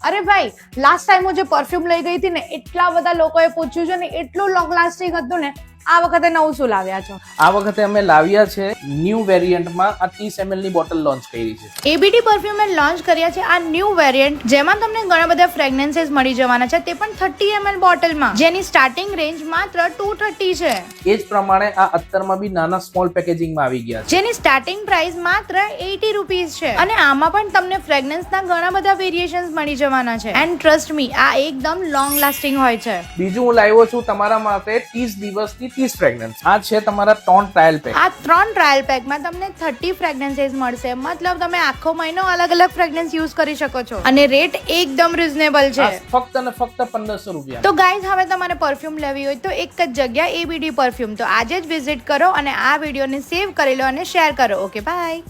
અરે ભાઈ, last time હું જે પરફ્યુમ લઈ ગઈ હતી ને, એટલા બધા લોકોએ પૂછ્યું છે ને, એટલું લોંગ લાસ્ટિંગ હતું ને. આ વખતે નવું શું લાવ્યા છો? આ વખતે અમે લાવ્યા છે ન્યૂ વેરિયન્ટમાં આ 30 ml ની બોટલ લોન્ચ કરી છે. એબીડી પરફ્યુમે લોન્ચ કર્યા છે આ ન્યૂ વેરિયન્ટ, જેમાં તમને ઘણા બધા ફ્રેગ્રન્સીસ મળી જવાના છે, તે પણ 30 ml બોટલમાં, જેની સ્ટાર્ટિંગ રેન્જ માત્ર 230 છે. એ જ પ્રમાણે આ અત્તરમાં બી નાના સ્મોલ પેકેજિંગમાં આવી ગયા છે, જેની સ્ટાર્ટિંગ પ્રાઇસ માત્ર 80 રૂપીસ છે. અને આમાં પણ તમને ફ્રેગ્રન્સના ઘણા બધા વેરિએશન્સ મળી જવાના છે. એન્ડ ટ્રસ્ટ મી, આ એકદમ લોંગ લાસ્ટિંગ હોય છે. બીજું હું લાવ્યો છું તમારા માટે 30 દિવસની 30 ફ્રેગ્રન્સ. આ છે તમારા 3 ટ્રાયલ પેક. આ 3 ટ્રાયલ પેકમાં તમને 30 ફ્રેગ્રન્સીસ મળશે, મતલબ તમે આખો મહિનો અલગ અલગ ફ્રેગ્રન્સ યુઝ કરી શકો છો. અને રેટ એકદમ રીઝનેબલ છે, ફક્ત અને ફક્ત 1500 રૂપિયા. તો ગાઈઝ, હવે તમારે પરફ્યુમ લેવી હોય તો એક જ જગ્યા, એબીડી પરફ્યુમ. તો આજે જ વિઝિટ કરો અને આ વિડીયોને સેવ કરી લો અને શેર કરો. Okay, by.